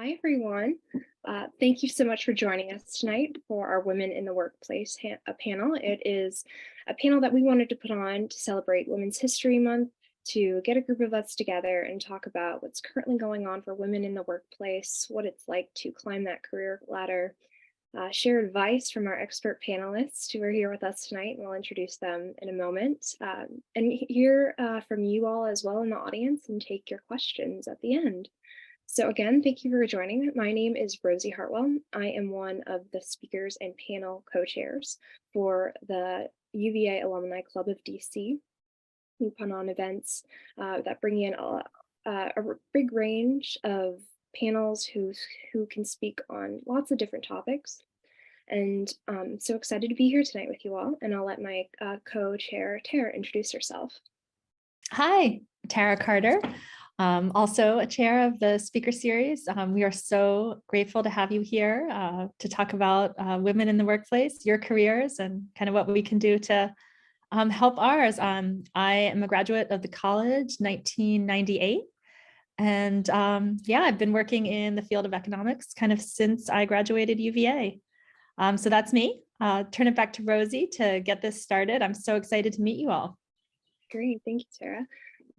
Hi, everyone. Thank you so much for joining us tonight for our Women in the Workplace panel. It is a panel that we wanted to put on to celebrate Women's History Month, to get a group of us together and talk about what's currently going on for women in the workplace, what it's like to climb that career ladder, share advice from our expert panelists who are here with us tonight, and we'll introduce them in a moment, and hear from you all as well in the audience and take your questions at the end. So again, thank you for joining. My name is Rosie Hartwell. I am one of the speakers and panel co-chairs for the UVA Alumni Club of DC. We put on events that bring in a big range of panels who can speak on lots of different topics. And I'm so excited to be here tonight with you all. And I'll let my co-chair, Tara, introduce herself. Hi, Tara Carter. Also a chair of the speaker series. We are so grateful to have you here to talk about women in the workplace, your careers, and kind of what we can do to help ours. I am a graduate of the college 1998. And yeah, I've been working in the field of economics kind of since I graduated UVA. So that's me. Turn it back to Rosie to get this started. I'm so excited to meet you all. Great, thank you, Tara.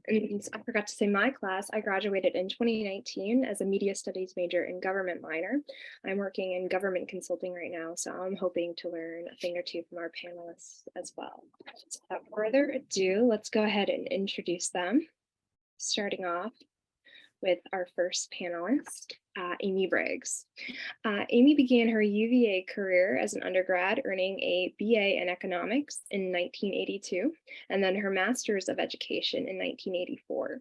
And I forgot to say my class, I graduated in 2019 as a media studies major and government minor. I'm working in government consulting right now, so I'm hoping to learn a thing or two from our panelists as well. So without further ado, let's go ahead and introduce them. Starting off with our first panelist, Amy Briggs. Amy began her UVA career as an undergrad, earning a BA in economics in 1982, and then her master's of education in 1984.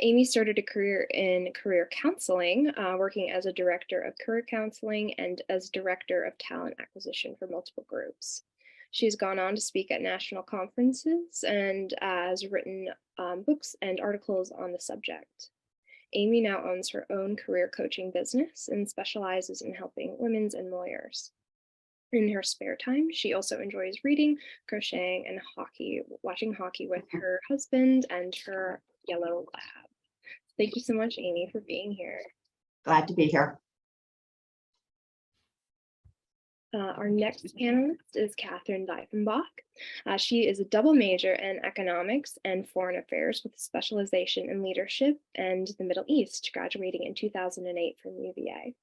Amy started a career in career counseling, working as a director of career counseling and as director of talent acquisition for multiple groups. She's gone on to speak at national conferences and has written books and articles on the subject. Amy now owns her own career coaching business and specializes in helping women's employers. In her spare time, she also enjoys reading, crocheting, and watching hockey with her husband and her yellow lab. Thank you so much, Amy, for being here. Glad to be here. Our next panelist is Katherine Diefenbach. She is a double major in economics and foreign affairs with a specialization in leadership and the Middle East, graduating in 2008 from UVA.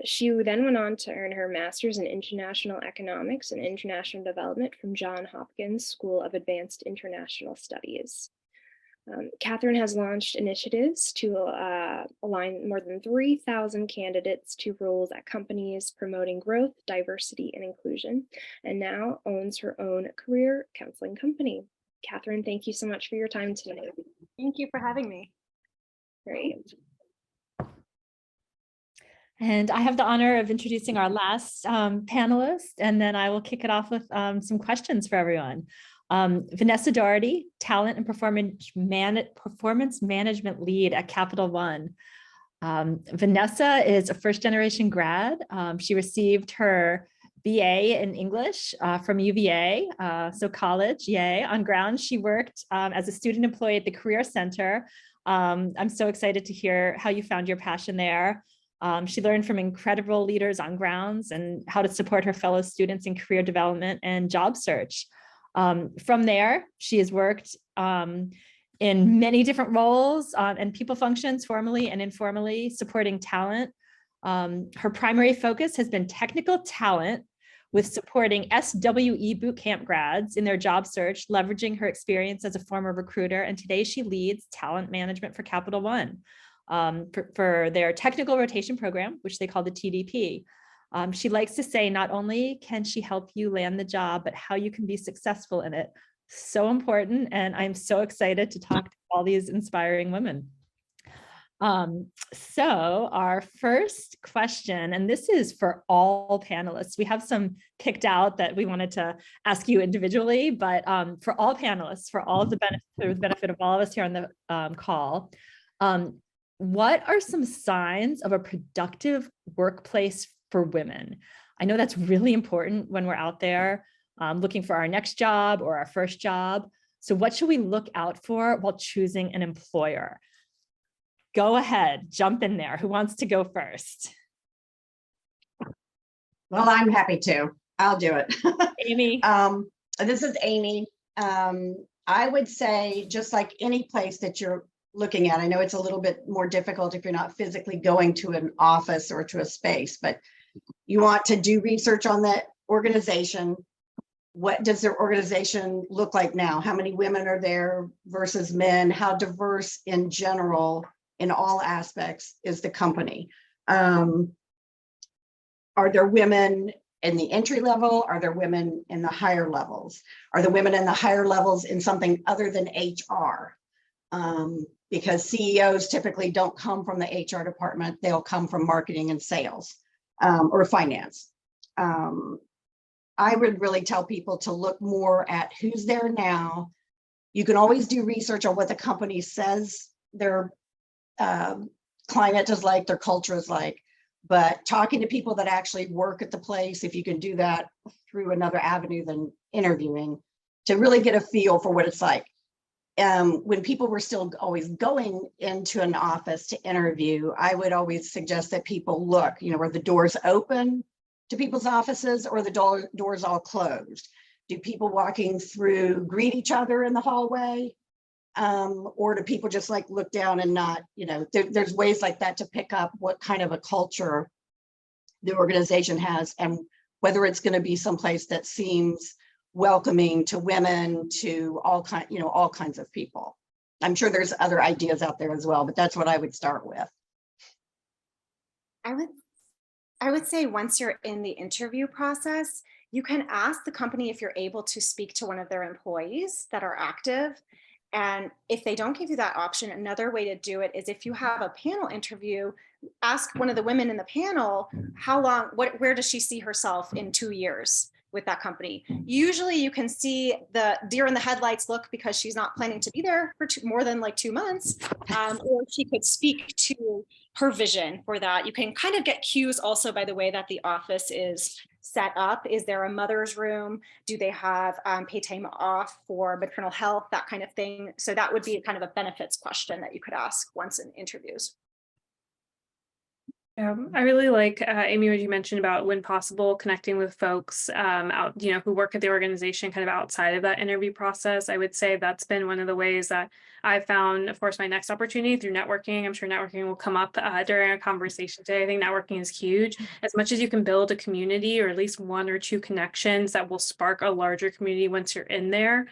She then went on to earn her master's in international economics and international development from Johns Hopkins School of Advanced International Studies. Katherine has launched initiatives to align more than 3,000 candidates to roles at companies promoting growth, diversity, and inclusion, and now owns her own career counseling company. Katherine, thank you so much for your time tonight. Thank you for having me. Great. And I have the honor of introducing our last panelist, and then I will kick it off with some questions for everyone. Vanesa Dougherty, Talent and Performance Management Lead at Capital One. Vanesa is a first-generation grad. She received her BA in English from UVA, so college, yay. On ground, she worked as a student employee at the Career Center. I'm so excited to hear how you found your passion there. She learned from incredible leaders on grounds and how to support her fellow students in career development and job search. From there, she has worked in many different roles and people functions, formally and informally, supporting talent. Her primary focus has been technical talent with supporting SWE bootcamp grads in their job search, leveraging her experience as a former recruiter. And today she leads talent management for Capital One for their technical rotation program, which they call the TDP. She likes to say, not only can she help you land the job, but how you can be successful in it. So important. And I'm so excited to talk to all these inspiring women. So our first question, and this is for all panelists. We have some picked out that we wanted to ask you individually, but for all panelists, for all of the benefit of all of us here on the call, what are some signs of a productive workplace for women? I know that's really important when we're out there looking for our next job or our first job. So what should we look out for while choosing an employer? go ahead, jump in there. Who wants to go first? Well, I'm happy to. I'll do it. Amy. This is Amy. I would say, just like any place that you're looking at, I know it's a little bit more difficult if you're not physically going to an office or to a space, but you want to do research on that organization. What does their organization look like now? How many women are there versus men? How diverse in general, in all aspects, is the company? Are there women in the entry level? Are there women in the higher levels? Are the women in the higher levels in something other than HR? Because CEOs typically don't come from the HR department. They'll come from marketing and sales or finance. I would really tell people to look more at who's there now. You can always do research on what the company says their climate is like, their culture is like, but talking to people that actually work at the place, if you can do that through another avenue than interviewing, to really get a feel for what it's like. When people were still always going into an office to interview, I would always suggest that people look, are the doors open to people's offices, or the doors all closed? Do people walking through greet each other in the hallway? Or do people just like look down and not, there's ways like that to pick up what kind of a culture the organization has, and whether it's going to be someplace that seems welcoming to women, to all kinds of people. I'm sure there's other ideas out there as well, but that's what I would start with. I would say once you're in the interview process, you can ask the company if you're able to speak to one of their employees that are active. And if they don't give you that option, another way to do it is, if you have a panel interview, ask one of the women in the panel, where does she see herself in 2 years with that company? Usually you can see the deer in the headlights look, because she's not planning to be there for more than like 2 months. Or she could speak to her vision for that. You can kind of get cues also by the way that the office is set up. Is there a mother's room? Do they have paid time off for maternal health, that kind of thing? So that would be kind of a benefits question that you could ask once in interviews. I really like, Amy, what you mentioned about, when possible, connecting with folks out, who work at the organization kind of outside of that interview process. I would say that's been one of the ways that I found, of course, my next opportunity through networking. I'm sure networking will come up during our conversation today. I think networking is huge. As much as you can build a community, or at least 1 or 2 connections that will spark a larger community once you're in there,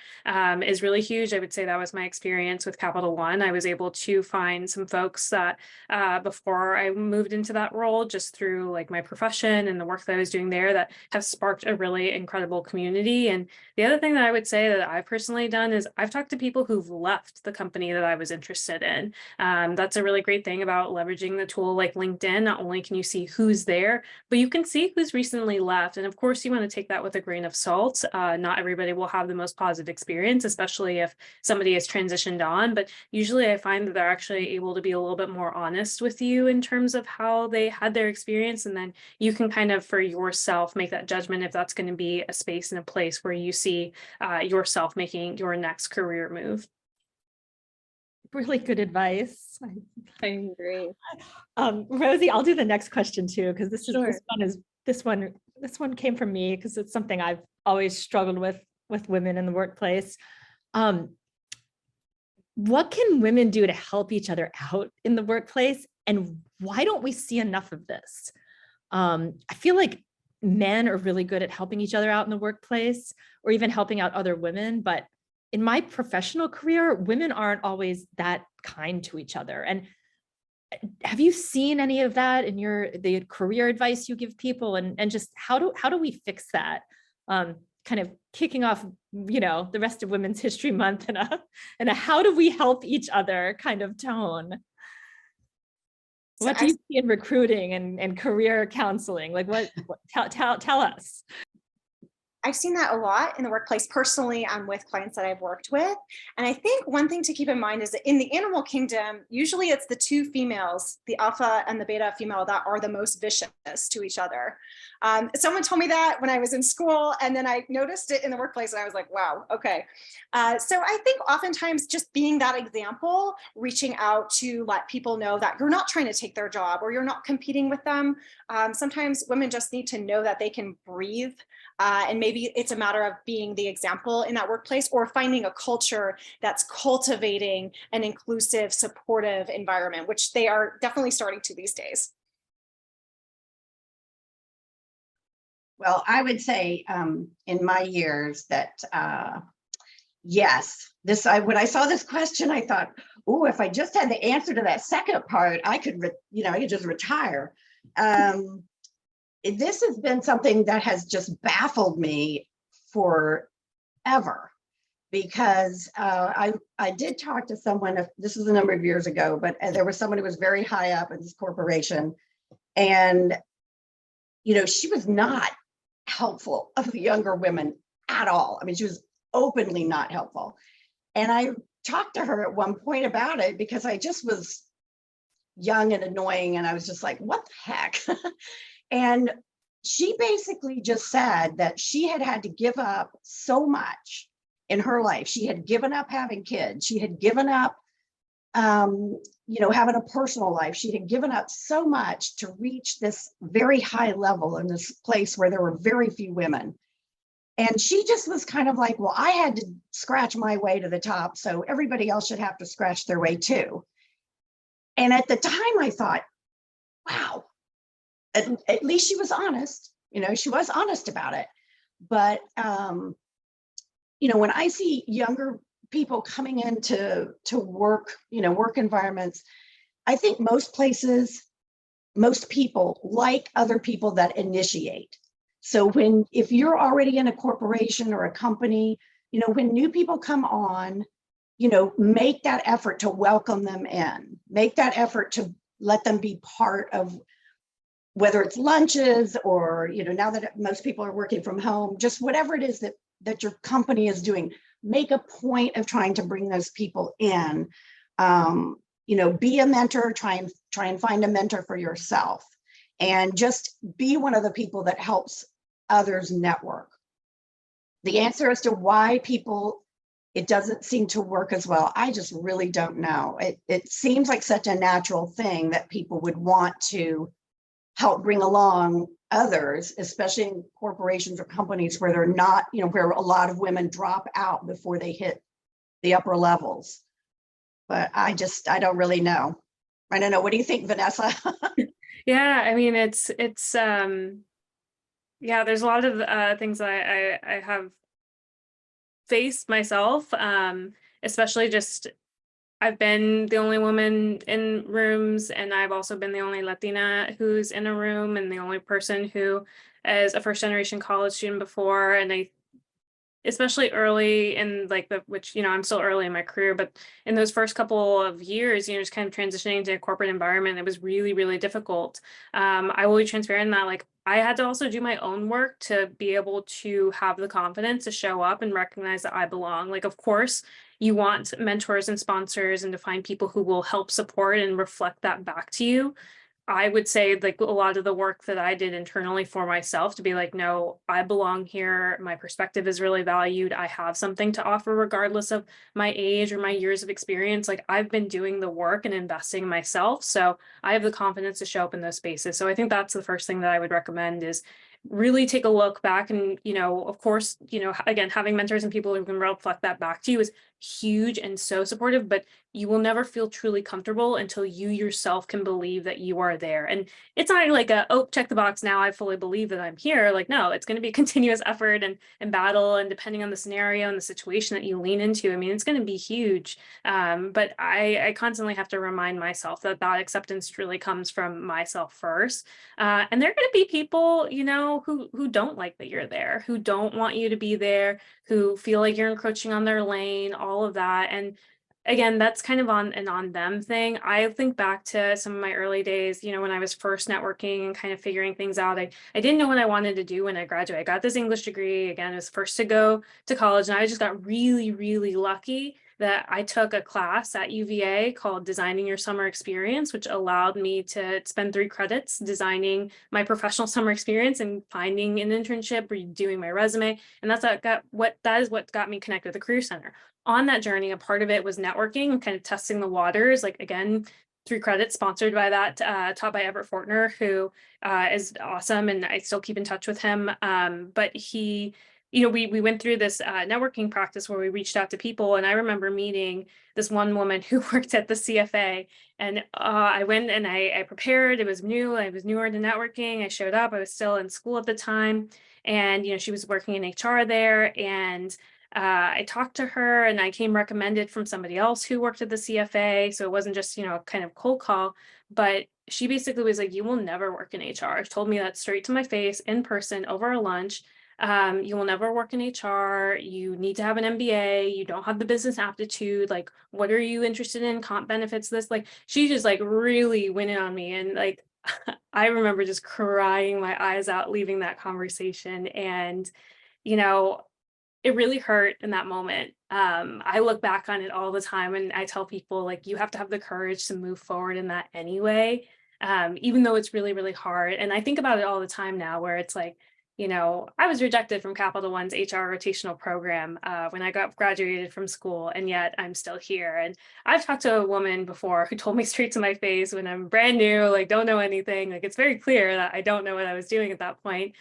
is really huge. I would say that was my experience with Capital One. I was able to find some folks that before I moved into that role, just through like my profession and the work that I was doing there, that have sparked a really incredible community. And the other thing that I would say that I've personally done is I've talked to people who've left the company that I was interested in. That's a really great thing about leveraging the tool like LinkedIn. Not only can you see who's there, but you can see who's recently left. And of course, you want to take that with a grain of salt. Not everybody will have the most positive experience, especially if somebody has transitioned on. But usually I find that they're actually able to be a little bit more honest with you in terms of how they had their experience. And then you can kind of, for yourself, make that judgment if that's going to be a space and a place where you see yourself making your next career move. Really good advice. I agree. Rosie, I'll do the next question too, because Sure. this one came from me, because it's something I've always struggled with women in the workplace. What can women do to help each other out in the workplace? And why don't we see enough of this? I feel like men are really good at helping each other out in the workplace, or even helping out other women. But in my professional career, women aren't always that kind to each other. And have you seen any of that in the career advice you give people? And just how do we fix that? Kind of kicking off, the rest of Women's History Month and a how do we help each other kind of tone. So what do you see in recruiting and career counseling? Like tell us. I've seen that a lot in the workplace personally and with clients that I've worked with. And I think one thing to keep in mind is that in the animal kingdom, usually it's the two females, the alpha and the beta female, that are the most vicious to each other. Someone told me that when I was in school, and then I noticed it in the workplace and I was like, wow, okay. So I think oftentimes just being that example, reaching out to let people know that you're not trying to take their job or you're not competing with them. Sometimes women just need to know that they can breathe. And maybe it's a matter of being the example in that workplace, or finding a culture that's cultivating an inclusive, supportive environment, which they are definitely starting to these days. Well, I would say in my years that yes, when I saw this question, I thought, oh, if I just had the answer to that second part, I could just retire. This has been something that has just baffled me forever, because I did talk to someone, this was a number of years ago, but there was someone who was very high up in this corporation, and she was not helpful of the younger women at all. I mean, she was openly not helpful. And I talked to her at one point about it because I just was young and annoying, and I was just like, what the heck? And she basically just said that she had to give up so much in her life. She had given up having kids. She had given up, having a personal life. She had given up so much to reach this very high level in this place where there were very few women. And she just was kind of like, well, I had to scratch my way to the top, so everybody else should have to scratch their way too. And at the time I thought, wow, at least she was honest. She was honest about it. But, when I see younger people coming into work, work environments, I think most places, most people like other people that initiate. So if you're already in a corporation or a company, when new people come on, make that effort to welcome them in, make that effort to let them be part of, whether it's lunches or, now that most people are working from home, just whatever it is that your company is doing, make a point of trying to bring those people in. Be a mentor, try and find a mentor for yourself, and just be one of the people that helps others network. The answer as to why it doesn't seem to work as well, I just really don't know. It seems like such a natural thing that people would want to help bring along others, especially in corporations or companies where they're not, where a lot of women drop out before they hit the upper levels. But I don't really know. I don't know. What do you think, Vanessa? Yeah, I mean, it's yeah, there's a lot of things that I have faced myself, especially just, I've been the only woman in rooms, and I've also been the only Latina who's in a room, and the only person who is a first generation college student before. And especially early in which, I'm still early in my career, but in those first couple of years, just kind of transitioning into a corporate environment, it was really, really difficult. I will be transparent in that, I had to also do my own work to be able to have the confidence to show up and recognize that I belong. Of course, you want mentors and sponsors and to find people who will help support and reflect that back to you. I would say a lot of the work that I did internally for myself to be like, no, I belong here. My perspective is really valued. I have something to offer regardless of my age or my years of experience. I've been doing the work and investing in myself. So I have the confidence to show up in those spaces. So I think that's the first thing that I would recommend is really take a look back. And, of course, again, having mentors and people who can reflect that back to you is huge and so supportive, but you will never feel truly comfortable until you yourself can believe that you are there. And it's not oh, check the box, now I fully believe that I'm here. No, it's going to be a continuous effort and battle. And depending on the scenario and the situation that you lean into, I mean, it's going to be huge. But I constantly have to remind myself that acceptance really comes from myself first. And there are going to be people, who don't like that you're there, who don't want you to be there, who feel like you're encroaching on their lane, all of that. And again, that's kind of on an on them thing. I think back to some of my early days, when I was first networking and kind of figuring things out. I didn't know what I wanted to do when I graduated. I got this English degree. Again, I was first to go to college, and I just got really, really lucky that I took a class at UVA called Designing Your Summer Experience, which allowed me to spend 3 credits designing my professional summer experience and finding an internship, redoing my resume. And that is what got me connected with the Career Center. On that journey, a part of it was networking and kind of testing the waters, like, again, 3 credits sponsored by that, taught by Everett Fortner, who is awesome, and I still keep in touch with him. But he, we went through this networking practice where we reached out to people, and I remember meeting this one woman who worked at the CFA, and I went and I prepared. It was new. I was newer to networking. I showed up. I was still in school at the time, and she was working in HR there, and I talked to her, and I came recommended from somebody else who worked at the CFA. So it wasn't just, a kind of cold call, but she basically was like, you will never work in HR. She told me that straight to my face in person over a lunch. You will never work in HR. You need to have an MBA. You don't have the business aptitude. Like, what are you interested in? Comp benefits, this, like, she just like really went in on me. And like, I remember just crying my eyes out leaving that conversation. And, it really hurt in that moment. I look back on it all the time, and I tell people, like, you have to have the courage to move forward in that anyway, even though it's really, really hard. And I think about it all the time now, where it's like, I was rejected from Capital One's HR rotational program when I graduated from school, and yet I'm still here. And I've talked to a woman before who told me straight to my face, when I'm brand new, like, don't know anything, like, it's very clear that I don't know what I was doing at that point,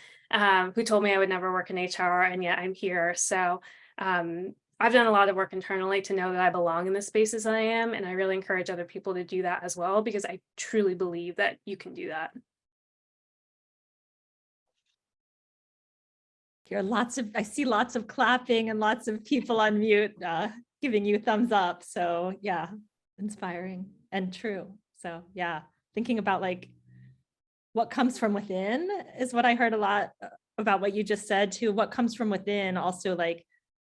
who told me I would never work in HR, and yet I'm here. So I've done a lot of work internally to know that I belong in the spaces I am, and I really encourage other people to do that as well, because I truly believe that you can do that. I see lots of clapping and lots of people on mute giving you thumbs up. So yeah, inspiring and true. So yeah, thinking about like what comes from within is what I heard a lot about what you just said too. What comes from within also like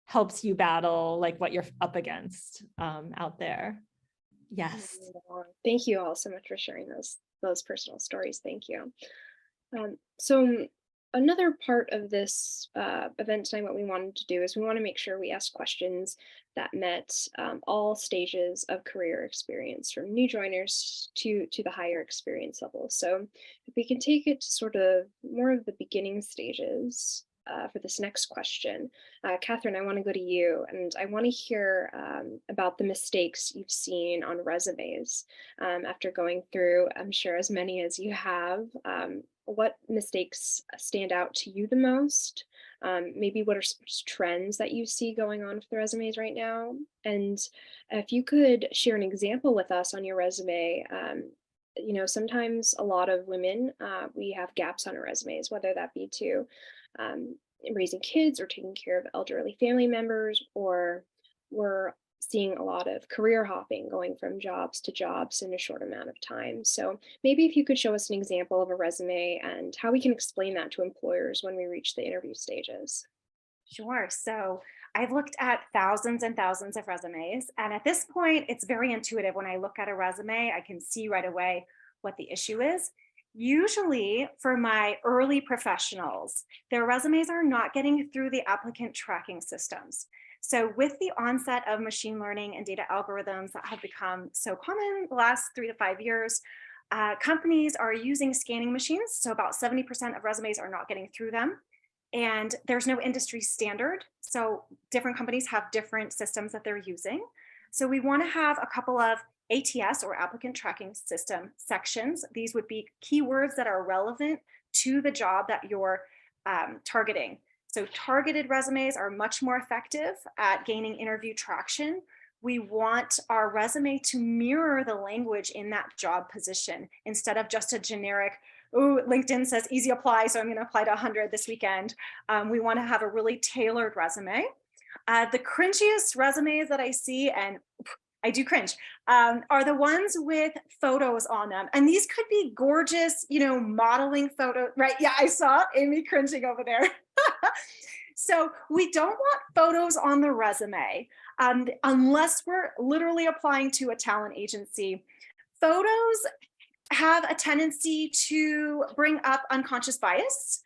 helps you battle like what you're up against out there. Yes. Thank you all so much for sharing those personal stories. Thank you. So another part of this event tonight, what we wanted to do is we want to make sure we ask questions that met all stages of career experience, from new joiners to the higher experience level. So if we can take it to sort of more of the beginning stages for this next question. Katherine, I want to go to you, and I want to hear about the mistakes you've seen on resumes after going through, I'm sure, as many as you have. What mistakes stand out to you the most? Maybe what are trends that you see going on with the resumes right now? And if you could share an example with us on your resume. Sometimes a lot of women, we have gaps on our resumes, whether that be to raising kids or taking care of elderly family members, or we're seeing a lot of career hopping, going from jobs to jobs in a short amount of time. So maybe if you could show us an example of a resume and how we can explain that to employers when we reach the interview stages. Sure. So I've looked at thousands and thousands of resumes. And at this point, it's very intuitive. When I look at a resume, I can see right away what the issue is. Usually for my early professionals, their resumes are not getting through the applicant tracking systems. So with the onset of machine learning and data algorithms that have become so common the last 3 to 5 years, companies are using scanning machines. So about 70% of resumes are not getting through them. And there's no industry standard. So different companies have different systems that they're using. So we want to have a couple of ATS, or applicant tracking system, sections. These would be keywords that are relevant to the job that you're targeting. So targeted resumes are much more effective at gaining interview traction. We want our resume to mirror the language in that job position instead of just a generic, oh, LinkedIn says easy apply, so I'm going to apply to 100 this weekend. We want to have a really tailored resume. The cringiest resumes that I see, and I do cringe, are the ones with photos on them. And these could be gorgeous, modeling photos, right? Yeah, I saw Amy cringing over there. So we don't want photos on the resume unless we're literally applying to a talent agency. Photos have a tendency to bring up unconscious bias.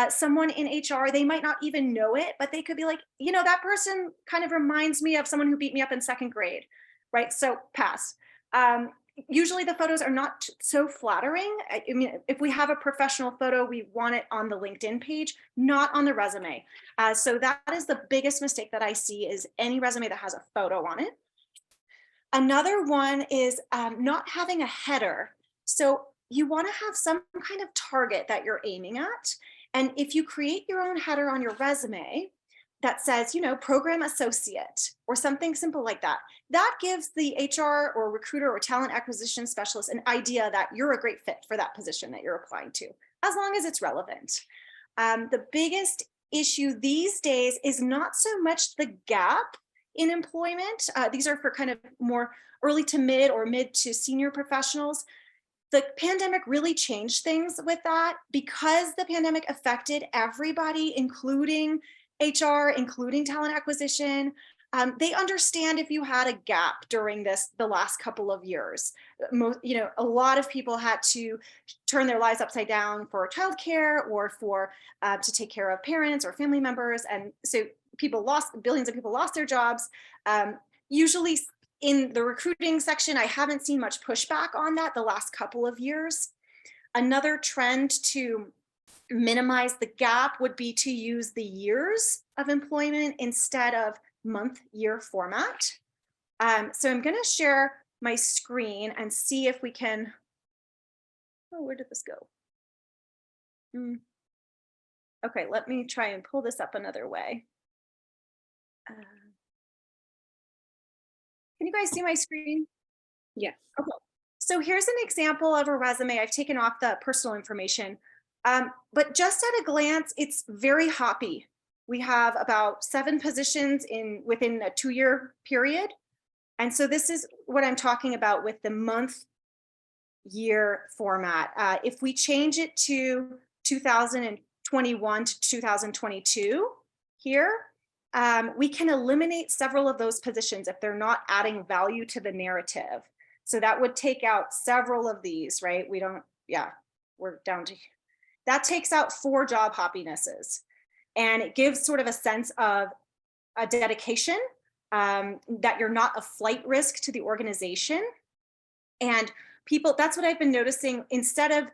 Someone in HR, they might not even know it, but they could be like, you know, that person kind of reminds me of someone who beat me up in second grade, right? So pass. Usually the photos are not so flattering. I mean, if we have a professional photo, we want it on the LinkedIn page, not on the resume. So that is the biggest mistake that I see, is any resume that has a photo on it. Another one is not having a header. So you want to have some kind of target that you're aiming at. And if you create your own header on your resume that says, you know, program associate or something simple like that, that gives the HR or recruiter or talent acquisition specialist an idea that you're a great fit for that position that you're applying to, as long as it's relevant. The biggest issue these days is not so much the gap in employment. These are for kind of more early to mid or mid to senior professionals. The pandemic really changed things with that, because the pandemic affected everybody, including HR, including talent acquisition. They understand if you had a gap during the last couple of years. You know, a lot of people had to turn their lives upside down for childcare or for to take care of parents or family members, and so billions of people lost their jobs. Usually in the recruiting section, I haven't seen much pushback on that the last couple of years. Another trend to minimize the gap would be to use the years of employment instead of month-year format. So I'm going to share my screen and see if we can, oh, where did this go? Okay, let me try and pull this up another way. Can you guys see my screen? Yes. Okay. So here's an example of a resume. I've taken off the personal information, but just at a glance, it's very hoppy. We have about 7 positions within a 2-year period. And so this is what I'm talking about with the month-year format. If we change it to 2021 to 2022 here, we can eliminate several of those positions if they're not adding value to the narrative. So that would take out several of these, right? We're down to, that takes out 4 job hoppinesses. And it gives sort of a sense of a dedication, that you're not a flight risk to the organization. And people, that's what I've been noticing, instead of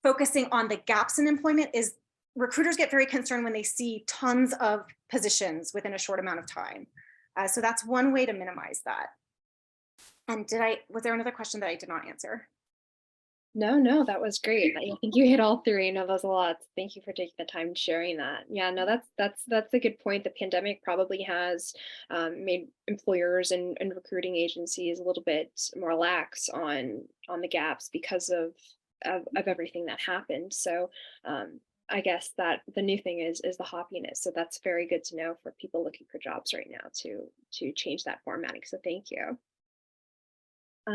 focusing on the gaps in employment, is recruiters get very concerned when they see tons of positions within a short amount of time. So that's one way to minimize that. And was there another question that I did not answer? No, that was great. I think you hit all 3. No, that was a lot. Thank you for taking the time sharing that. Yeah, no, that's a good point. The pandemic probably has made employers and recruiting agencies a little bit more lax on the gaps because of everything that happened. So I guess that the new thing is the hoppiness. So that's very good to know for people looking for jobs right now to change that formatting. So thank you.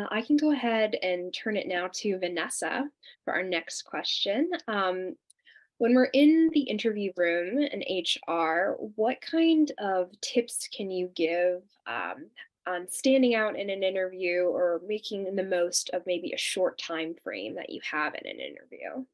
I can go ahead and turn it now to Vanesa for our next question. When we're in the interview room in HR, what kind of tips can you give on standing out in an interview or making the most of maybe a short time frame that you have in an interview?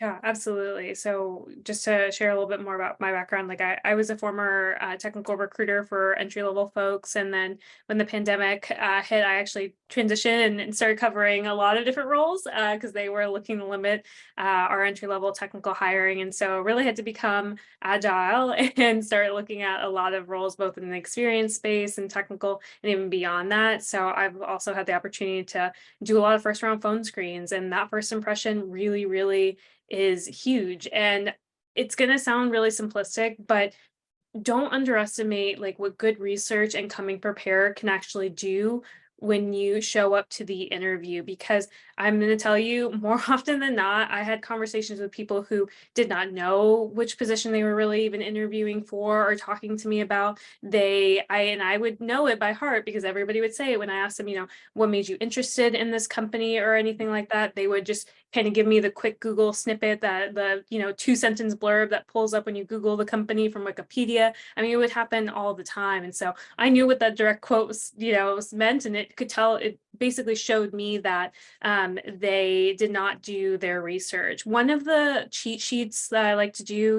Yeah, absolutely. So just to share a little bit more about my background, like I was a former technical recruiter for entry-level folks. And then when the pandemic hit, I actually transitioned and started covering a lot of different roles because they were looking to limit our entry-level technical hiring. And so really had to become agile and start looking at a lot of roles, both in the experience space and technical and even beyond that. So I've also had the opportunity to do a lot of first-round phone screens. And that first impression really is huge. And it's going to sound really simplistic, but don't underestimate like what good research and coming prepared can actually do when you show up to the interview, because I'm going to tell you, more often than not, I had conversations with people who did not know which position they were really even interviewing for or talking to me about. I would know it by heart because everybody would say it when I asked them, what made you interested in this company or anything like that. They would just kind of give me the quick Google snippet, that the, 2-sentence blurb that pulls up when you Google the company from Wikipedia. I mean, it would happen all the time. And so I knew what that direct quote was, was meant, and it could tell, it basically showed me that they did not do their research. One of the cheat sheets that I like to do,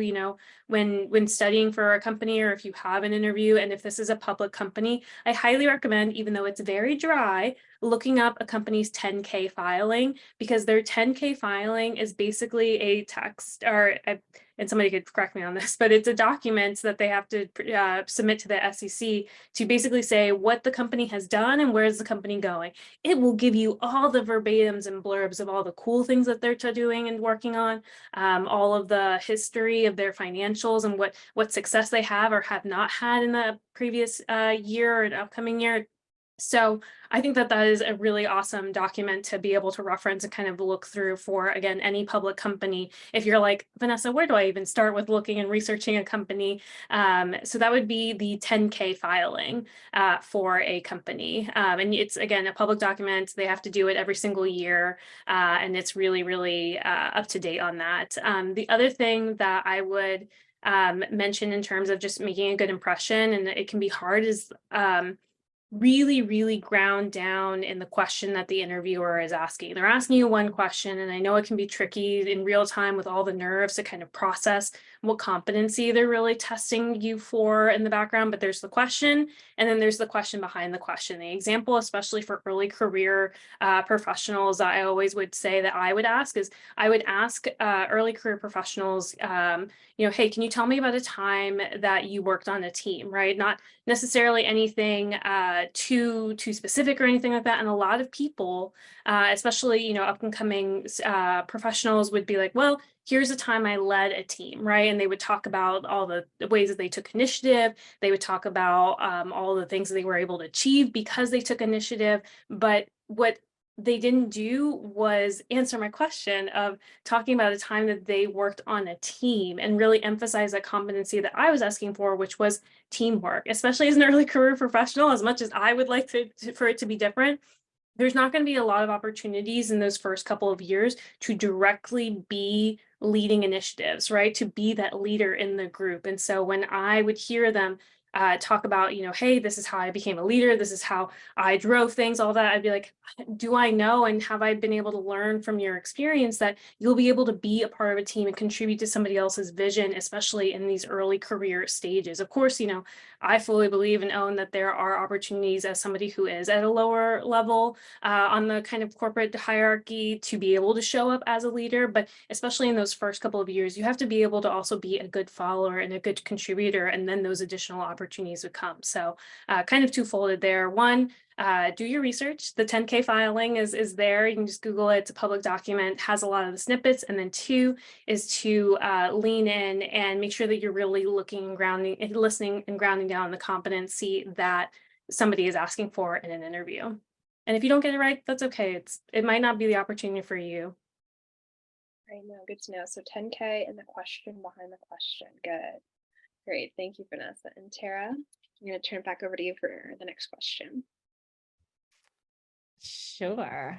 when studying for a company, or if you have an interview, and if this is a public company, I highly recommend, even though it's very dry, looking up a company's 10K filing, because their 10K filing is basically a text, and somebody could correct me on this, but it's a document that they have to submit to the SEC to basically say what the company has done and where is the company going. It will give you all the verbatims and blurbs of all the cool things that they're doing and working on, all of the history of their financials and what success they have or have not had in the previous year or an upcoming year. So I think that is a really awesome document to be able to reference and kind of look through for, again, any public company. If you're like, Vanessa, where do I even start with looking and researching a company? So that would be the 10K filing for a company. And it's, again, a public document. They have to do it every single year. And it's really, really up to date on that. The other thing that I would mention in terms of just making a good impression, and it can be hard, is really, really ground down in the question that the interviewer is asking. They're asking you one question, and I know it can be tricky in real time with all the nerves to kind of process what competency they're really testing you for in the background, but there's the question, and then there's the question behind the question. The example, especially for early career professionals, I always would say that I would ask is, I would ask early career professionals, hey, can you tell me about a time that you worked on a team, right? Not necessarily anything too specific or anything like that. And a lot of people, especially, up and coming professionals, would be like, well, here's a time I led a team, right? And they would talk about all the ways that they took initiative. They would talk about all the things that they were able to achieve because they took initiative. But what they didn't do was answer my question of talking about a time that they worked on a team, and really emphasize that competency that I was asking for, which was teamwork. Especially as an early career professional, as much as I would like for it to be different, there's not going to be a lot of opportunities in those first couple of years to directly be leading initiatives, right? To be that leader in the group. And so when I would hear them talk about, hey, this is how I became a leader, this is how I drove things, all that, I'd be like, do I know, and have I been able to learn from your experience that you'll be able to be a part of a team and contribute to somebody else's vision, especially in these early career stages? Of course, I fully believe and own that there are opportunities as somebody who is at a lower level on the kind of corporate hierarchy to be able to show up as a leader, but especially in those first couple of years, you have to be able to also be a good follower and a good contributor, and then those additional opportunities would come. So kind of two-folded there. One, do your research. The 10K filing is there. You can just Google it. It's a public document, has a lot of the snippets. And then two is to lean in and make sure that you're really looking and grounding and listening and grounding down the competency that somebody is asking for in an interview. And if you don't get it right, that's okay. It might not be the opportunity for you. Right, no, good to know. So 10K and the question behind the question. Good. Great. Thank you, Vanessa. And Tara, I'm going to turn it back over to you for the next question. Sure.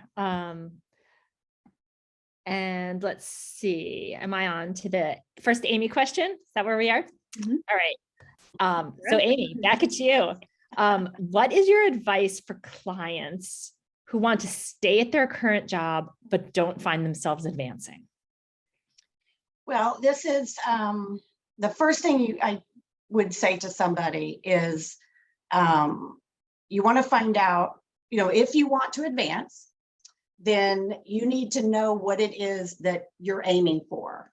And let's see, am I on to the first Amy question? Is that where we are? Mm-hmm. All right. So Amy, back at you. What is your advice for clients who want to stay at their current job, but don't find themselves advancing? Well, this is the first thing I would say to somebody is you want to find out, if you want to advance, then you need to know what it is that you're aiming for.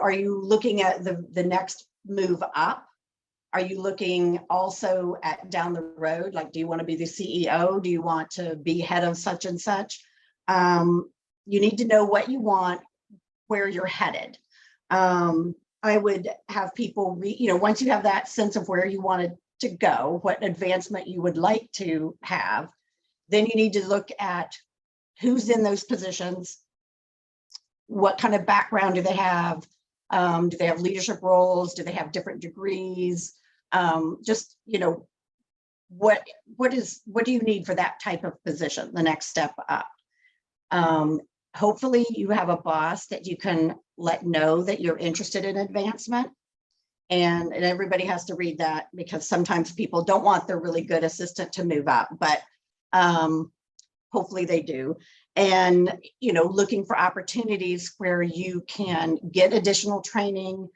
Are you looking at the next move up? Are you looking also at down the road? Like, do you want to be the CEO? Do you want to be head of such and such? You need to know what you want, where you're headed. I would have people once you have that sense of where you wanted to go, what advancement you would like to have, then you need to look at who's in those positions, what kind of background do they have, do they have leadership roles, do they have different degrees, just what do you need for that type of position, the next step up. hopefully you have a boss that you can let know that you're interested in advancement. And everybody has to read that, because sometimes people don't want their really good assistant to move up, but hopefully they do. And, looking for opportunities where you can get additional training.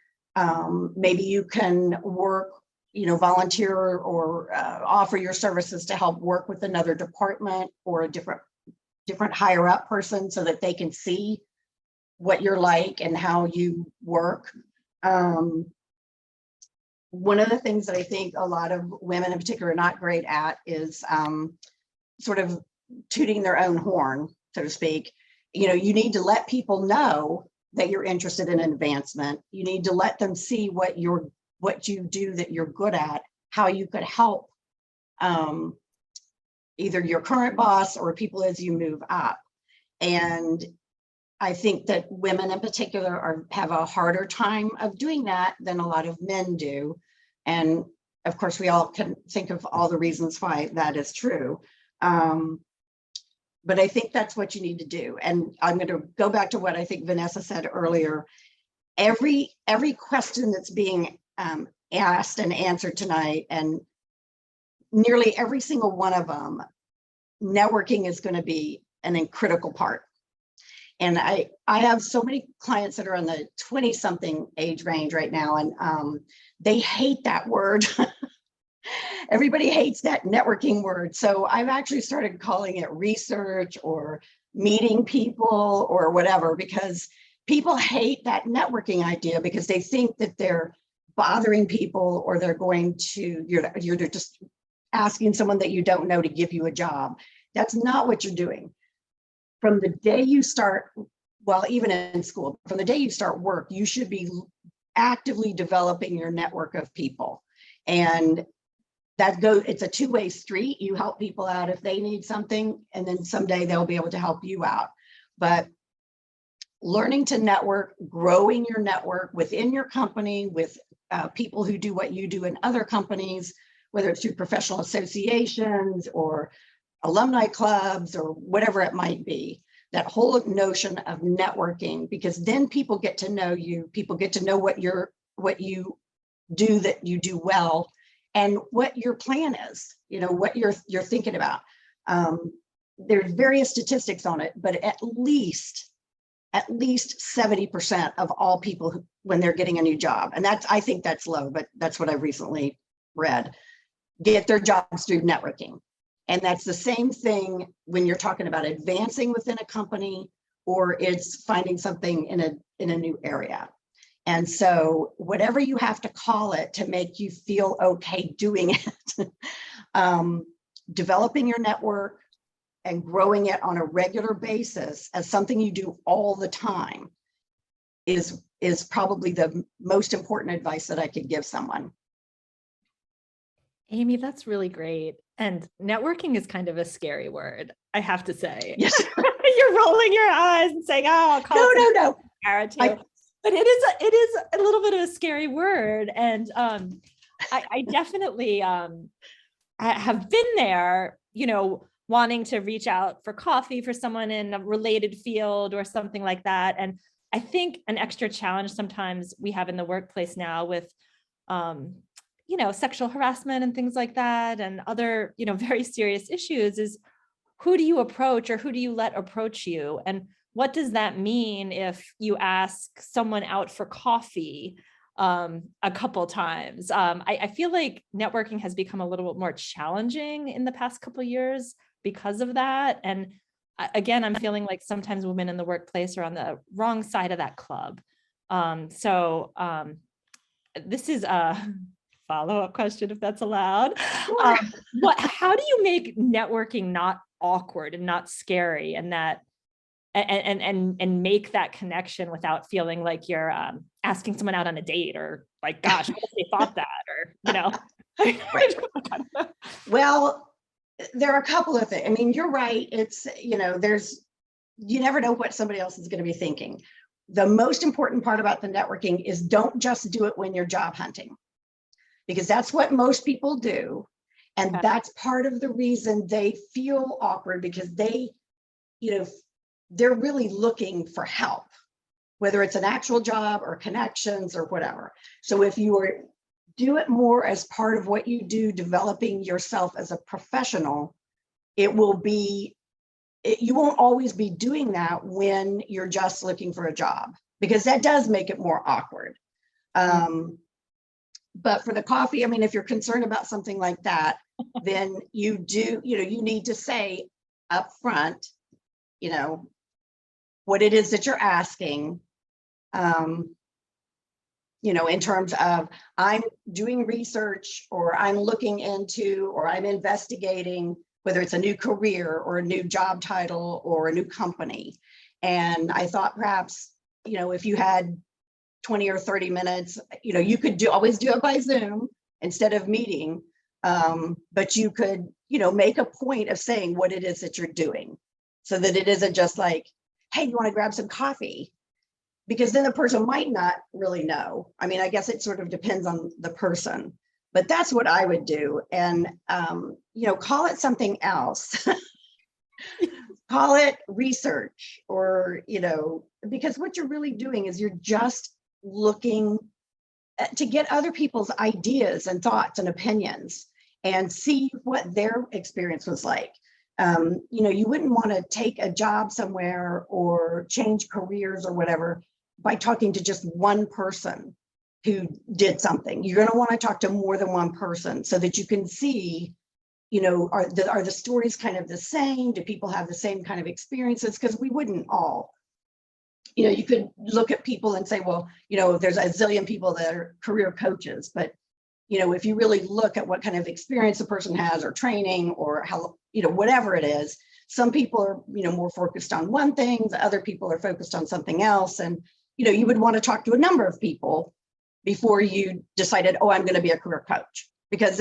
Maybe you can work, volunteer or offer your services to help work with another department or a different higher up person, so that they can see what you're like and how you work. One of the things that I think a lot of women in particular are not great at is sort of tooting their own horn, so to speak. You need to let people know that you're interested in advancement. You need to let them see what you do that you're good at, how you could help either your current boss or people as you move up. And I think that women in particular have a harder time of doing that than a lot of men do. And of course, we all can think of all the reasons why that is true. But I think that's what you need to do. And I'm going to go back to what I think Vanessa said earlier. Every question that's being asked and answered tonight, and nearly every single one of them, networking is going to be an critical part. And I have so many clients that are in the 20-something age range right now, and they hate that word. Everybody hates that networking word. So I've actually started calling it research or meeting people or whatever, because people hate that networking idea, because they think that they're bothering people, or they're going to, you're just asking someone that you don't know to give you a job. That's not what you're doing. From the day you start, well, even in school, from the day you start work, you should be actively developing your network of people. And it's a two-way street. You help people out if they need something, and then someday they'll be able to help you out. But learning to network, growing your network within your company with people who do what you do in other companies, whether it's through professional associations or alumni clubs or whatever it might be, that whole notion of networking, because then people get to know you, people get to know what you do that you do well, and what your plan is, what you're thinking about. There's various statistics on it, but at least 70% of all people when they're getting a new job, and I think that's low, but that's what I recently read, get their jobs through networking. And that's the same thing when you're talking about advancing within a company, or it's finding something in a new area. And so whatever you have to call it to make you feel okay doing it, developing your network and growing it on a regular basis as something you do all the time is probably the most important advice that I could give someone. Amy, that's really great. And networking is kind of a scary word, I have to say. Yes. You're rolling your eyes and saying, "Oh, I'll call no. But it is a little bit of a scary word. And I definitely I have been there, wanting to reach out for coffee for someone in a related field or something like that. And I think an extra challenge sometimes we have in the workplace now with sexual harassment and things like that, and other, very serious issues, is who do you approach, or who do you let approach you? And what does that mean if you ask someone out for coffee a couple times? I feel like networking has become a little bit more challenging in the past couple of years because of that. And again, I'm feeling like sometimes women in the workplace are on the wrong side of that club. So this is a follow-up question, if that's allowed. Sure. How do you make networking not awkward and not scary, and that and make that connection without feeling like you're asking someone out on a date, or like, gosh, what if they thought that, or Well, there are a couple of things. I mean, you're right. It's, you never know what somebody else is going to be thinking. The most important part about the networking is don't just do it when you're job hunting, because that's what most people do. And that's part of the reason they feel awkward, because they, they're really looking for help, whether it's an actual job or connections or whatever. So if you do it more as part of what you do, developing yourself as a professional, it will be, you won't always be doing that when you're just looking for a job, because that does make it more awkward. But for the coffee, I mean, if you're concerned about something like that, then you need to say up front, what it is that you're asking, in terms of, I'm doing research, or I'm looking into, or I'm investigating, whether it's a new career or a new job title or a new company. And I thought perhaps, if you had 20 or 30 minutes, you could always do it by Zoom instead of meeting. But you could, make a point of saying what it is that you're doing, so that it isn't just like, hey, you want to grab some coffee? Because then the person might not really know. I mean, I guess it sort of depends on the person, but that's what I would do. And, call it something else. Call it research, or, because what you're really doing is you're just looking to get other people's ideas and thoughts and opinions and see what their experience was like. You wouldn't want to take a job somewhere or change careers or whatever by talking to just one person who did something. You're going to want to talk to more than one person, so that you can see, are the stories kind of the same? Do people have the same kind of experiences? Because we wouldn't all. You could look at people and say, well, there's a zillion people that are career coaches, but if you really look at what kind of experience a person has, or training, or how, whatever it is, some people are, more focused on one thing, the other people are focused on something else. And, you would want to talk to a number of people before you decided, oh, I'm going to be a career coach, because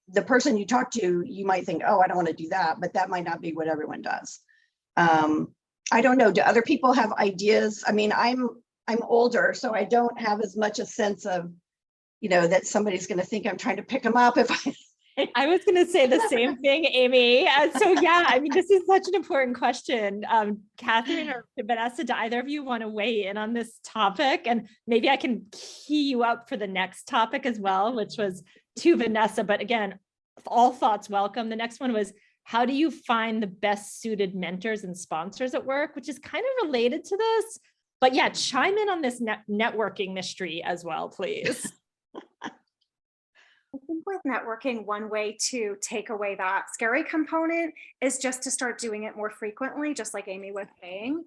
the person you talk to, you might think, oh, I don't want to do that, but that might not be what everyone does. I don't know. Do other people have ideas? I mean, I'm older, so I don't have as much a sense of, that somebody's going to think I'm trying to pick them up if I was going to say the same thing, Amy. So yeah, I mean, this is such an important question. Katherine or Vanesa, do either of you want to weigh in on this topic? And maybe I can key you up for the next topic as well, which was to Vanesa. But again, all thoughts welcome. The next one was, how do you find the best suited mentors and sponsors at work, which is kind of related to this. But yeah, chime in on this networking mystery as well, please. I think with networking, one way to take away that scary component is just to start doing it more frequently, just like Amy was saying.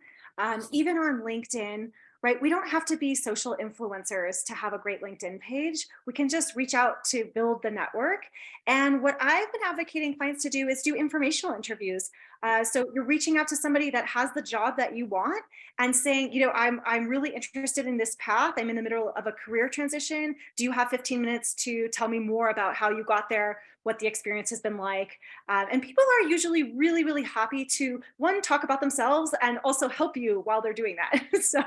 Even on LinkedIn, right? We don't have to be social influencers to have a great LinkedIn page. We can just reach out to build the network. And what I've been advocating clients to do is do informational interviews. So you're reaching out to somebody that has the job that you want and saying, I'm really interested in this path. I'm in the middle of a career transition. Do you have 15 minutes to tell me more about how you got there, what the experience has been like? And people are usually really, really happy to, one, talk about themselves and also help you while they're doing that. So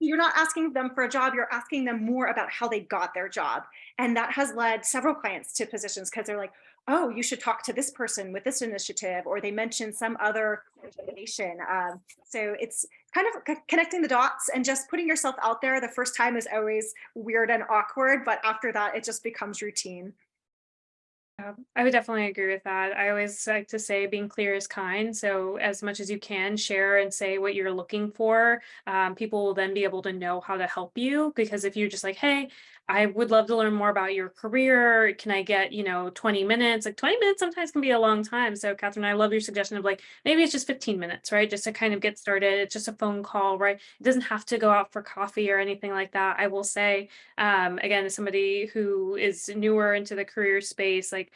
you're not asking them for a job, you're asking them more about how they got their job. And that has led several clients to positions because they're like, oh, you should talk to this person with this initiative, or they mentioned some other organization. So it's kind of connecting the dots and just putting yourself out there. The first time is always weird and awkward, but after that, it just becomes routine. I would definitely agree with that. I always like to say being clear is kind. So as much as you can share and say what you're looking for, people will then be able to know how to help you. Because if you're just like, hey, I would love to learn more about your career. Can I get, 20 minutes? Like 20 minutes sometimes can be a long time. So Katherine, I love your suggestion of like, maybe it's just 15 minutes, right? Just to kind of get started. It's just a phone call, right? It doesn't have to go out for coffee or anything like that. I will say, again, as somebody who is newer into the career space, like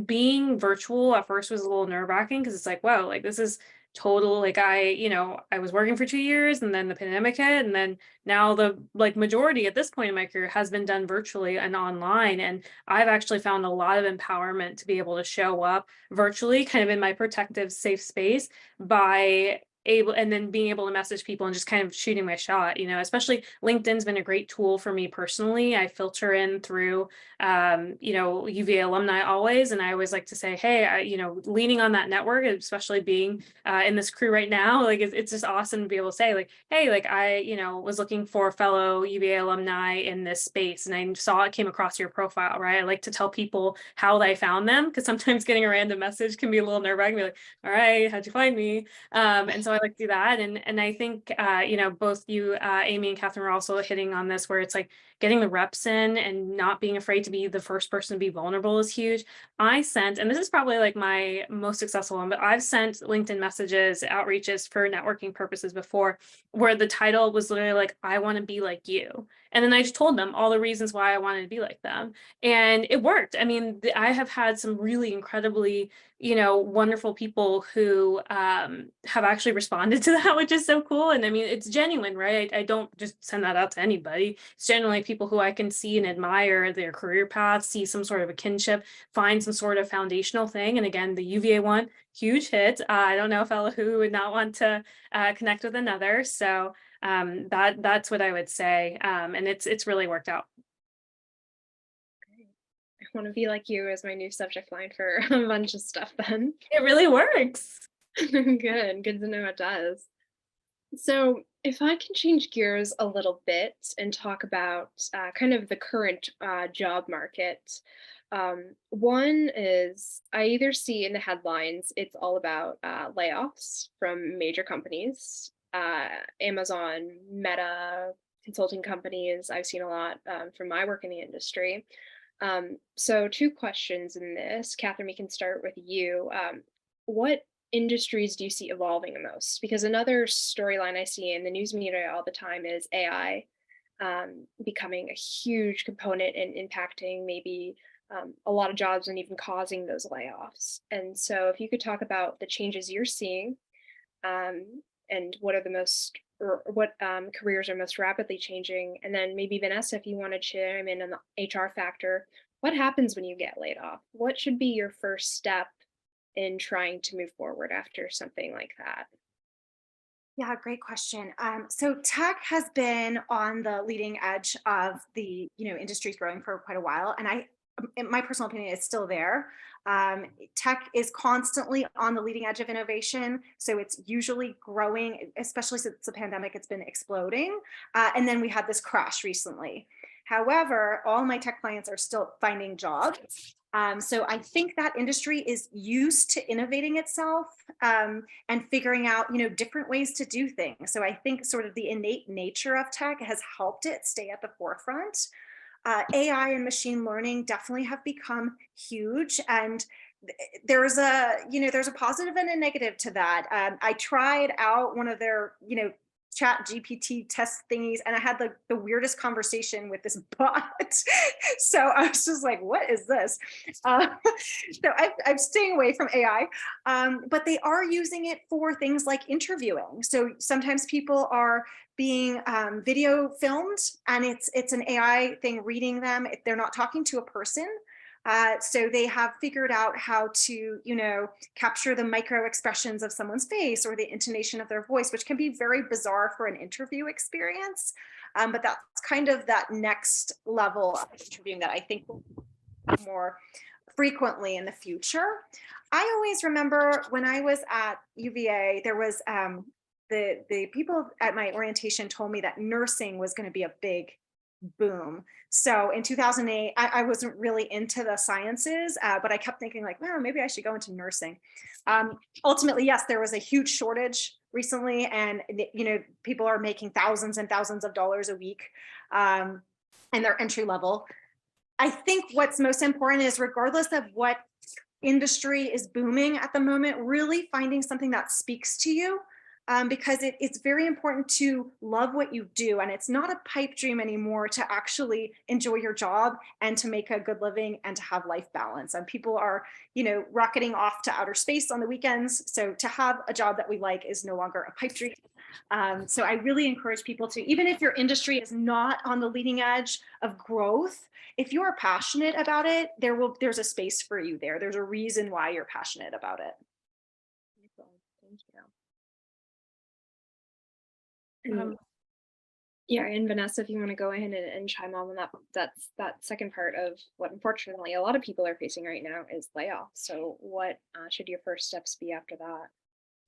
being virtual at first was a little nerve-wracking because it's like, wow, like this is total, like I was working for 2 years and then the pandemic hit, and then now the majority at this point in my career has been done virtually and online. And I've actually found a lot of empowerment to be able to show up virtually kind of in my protective safe space by able, and then being able to message people and just kind of shooting my shot, especially LinkedIn's been a great tool for me personally. I filter in through, UVA alumni always. And I always like to say, hey, leaning on that network, especially being in this crew right now, like it's just awesome to be able to say like, hey, like I, was looking for fellow UVA alumni in this space and I saw it came across your profile, right? I like to tell people how I found them because sometimes getting a random message can be a little nerve-wracking, be like, all right, how'd you find me? And so I like to do that. And I think, both you, Amy and Katherine, were also hitting on this where it's like getting the reps in and not being afraid to be the first person to be vulnerable is huge. I sent, and this is probably like my most successful one, but I've sent LinkedIn messages, outreaches for networking purposes before where the title was literally like, I want to be like you. And then I just told them all the reasons why I wanted to be like them. And it worked. I mean, I have had some really incredibly, wonderful people who have actually responded to that, which is so cool. And I mean, it's genuine, right? I don't just send that out to anybody. It's generally people who I can see and admire their career path, see some sort of a kinship, find some sort of foundational thing. And again, the UVA one, huge hit. I don't know a fellow who would not want to connect with another. So that's what I would say. And it's really worked out. I want to be like you as my new subject line for a bunch of stuff then. It really works. Good to know it does. So if I can change gears a little bit and talk about kind of the current job market. One is I either see in the headlines, it's all about layoffs from major companies, Amazon, Meta, consulting companies. I've seen a lot from my work in the industry. So two questions in this. Katherine, we can start with you. What industries do you see evolving the most? Because another storyline I see in the news media all the time is AI becoming a huge component in impacting maybe a lot of jobs and even causing those layoffs. And so if you could talk about the changes you're seeing and what are the most, or what careers are most rapidly changing. And then maybe Vanesa, if you want to chime in on the HR factor, what happens when you get laid off? What should be your first step in trying to move forward after something like that? Yeah, great question. So tech has been on the leading edge of the industry's growing for quite a while, and in my personal opinion, it's still there. Tech is constantly on the leading edge of innovation, so it's usually growing, especially since the pandemic. It's been exploding, and then we had this crash recently. However, all my tech clients are still finding jobs. So I think that industry is used to innovating itself and figuring out, different ways to do things. So I think sort of the innate nature of tech has helped it stay at the forefront. AI and machine learning definitely have become huge, and there's a positive and a negative to that. I tried out one of their chat GPT test thingies, and I had the weirdest conversation with this bot. So I was just like, what is this? So I'm staying away from AI, but they are using it for things like interviewing. So sometimes people are being video filmed, and it's an AI thing reading them. They're not talking to a person. So they have figured out how to, capture the micro expressions of someone's face or the intonation of their voice, which can be very bizarre for an interview experience. But that's kind of that next level of interviewing that I think will be more frequently in the future. I always remember when I was at UVA, there was the people at my orientation told me that nursing was going to be a big boom. So in 2008, I wasn't really into the sciences, but I kept thinking like, well, maybe I should go into nursing. Ultimately, yes, there was a huge shortage recently, and people are making thousands and thousands of dollars a week, and they're entry level. I think what's most important is, regardless of what industry is booming at the moment, really finding something that speaks to you. Because it's very important to love what you do. And it's not a pipe dream anymore to actually enjoy your job and to make a good living and to have life balance. And people are, rocketing off to outer space on the weekends. So to have a job that we like is no longer a pipe dream. So I really encourage people to, even if your industry is not on the leading edge of growth, if you are passionate about it, there's a space for you there. There's a reason why you're passionate about it. Thank you. And, yeah, and Vanessa, if you want to go ahead and chime on that second part of what unfortunately a lot of people are facing right now is layoffs. So what should your first steps be after that?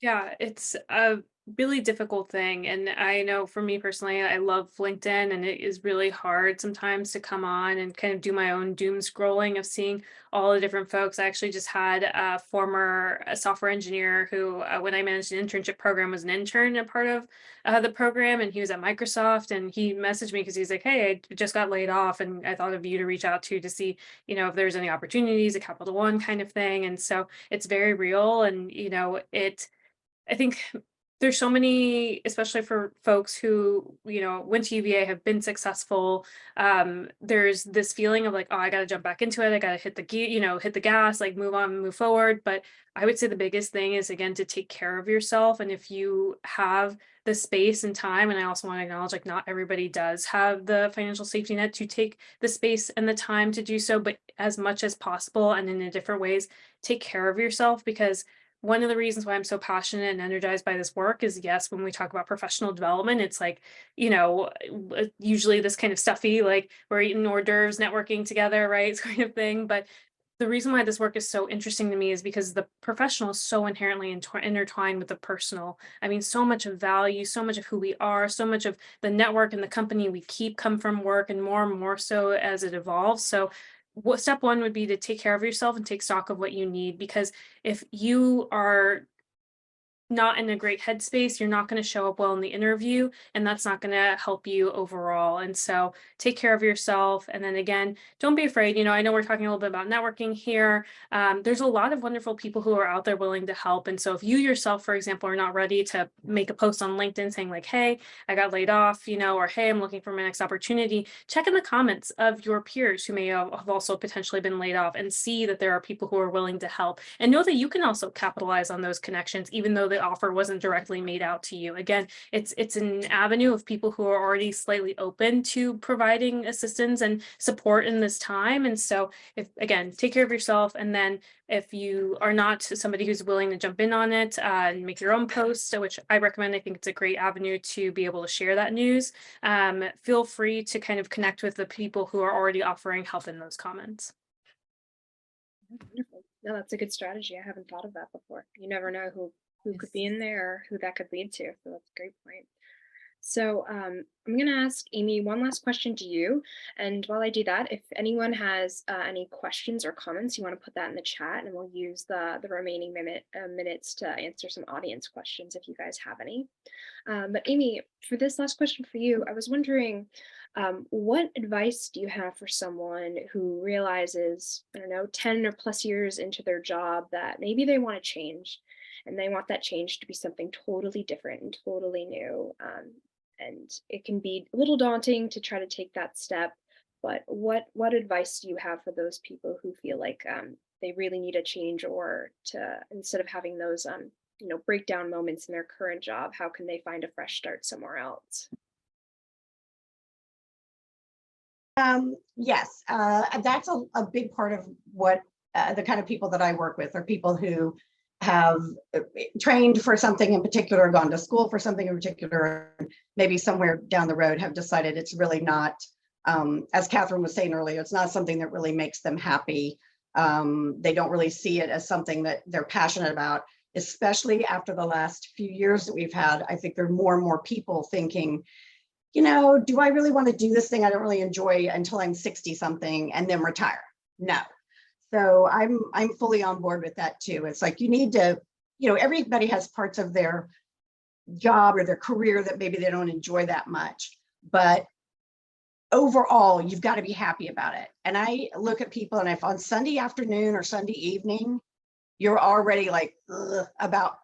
Yeah, it's a really difficult thing. And I know for me personally, I love LinkedIn, and it is really hard sometimes to come on and kind of do my own doom scrolling of seeing all the different folks. I actually just had a former software engineer who, when I managed an internship program, was an intern and part of the program, and he was at Microsoft, and he messaged me because he's like, "Hey, I just got laid off, and I thought of you to reach out to see, if there's any opportunities, a Capital One kind of thing." And so it's very real, and I think there's so many, especially for folks who, went to UVA, have been successful. There's this feeling of like, oh, I got to jump back into it. I got to hit the hit the gas, like move on, move forward. But I would say the biggest thing is, again, to take care of yourself. And if you have the space and time, and I also want to acknowledge, like, not everybody does have the financial safety net to take the space and the time to do so, but as much as possible and in different ways, take care of yourself. Because one of the reasons why I'm so passionate and energized by this work is, yes, when we talk about professional development, it's like, usually this kind of stuffy, like we're eating hors d'oeuvres, networking together, right? Kind of thing. But the reason why this work is so interesting to me is because the professional is so inherently intertwined with the personal. I mean, so much of value, so much of who we are, so much of the network and the company we keep come from work, and more so as it evolves. So step one would be to take care of yourself and take stock of what you need, because if you are not in a great headspace, you're not going to show up well in the interview, and that's not going to help you overall. And so take care of yourself. And then again, don't be afraid. I know we're talking a little bit about networking here. There's a lot of wonderful people who are out there willing to help. And so if you yourself, for example, are not ready to make a post on LinkedIn saying like, hey, I got laid off, or hey, I'm looking for my next opportunity, check in the comments of your peers who may have also potentially been laid off, and see that there are people who are willing to help, and know that you can also capitalize on those connections, even though the offer wasn't directly made out to you. Again, it's an avenue of people who are already slightly open to providing assistance and support in this time. And so take care of yourself. And then if you are not somebody who's willing to jump in on it and make your own post, which I recommend, I think it's a great avenue to be able to share that news, feel free to kind of connect with the people who are already offering help in those comments. Wonderful. No, that's a good strategy. I haven't thought of that before. You never know who could be in there, or who that could lead to. So that's a great point. So I'm going to ask Amy one last question to you. And while I do that, if anyone has any questions or comments, you want to put that in the chat, and we'll use the remaining minutes to answer some audience questions if you guys have any. But Amy, for this last question for you, I was wondering, what advice do you have for someone who realizes, 10 or plus years into their job, that maybe they want to change, and they want that change to be something totally different and totally new? And it can be a little daunting to try to take that step, but what advice do you have for those people who feel like they really need a change, or to, instead of having those breakdown moments in their current job, how can they find a fresh start somewhere else? Yes, that's a big part of what the kind of people that I work with are people who have trained for something in particular, gone to school for something in particular, maybe somewhere down the road have decided it's really not, as Katherine was saying earlier, it's not something that really makes them happy. They don't really see it as something that they're passionate about, especially after the last few years that we've had. I think there are more and more people thinking, do I really want to do this thing I don't really enjoy until I'm 60 something and then retire? No. So I'm fully on board with that too. It's like, you need to, everybody has parts of their job or their career that maybe they don't enjoy that much, but overall, you've got to be happy about it. And I look at people, and if on Sunday afternoon or Sunday evening, you're already like about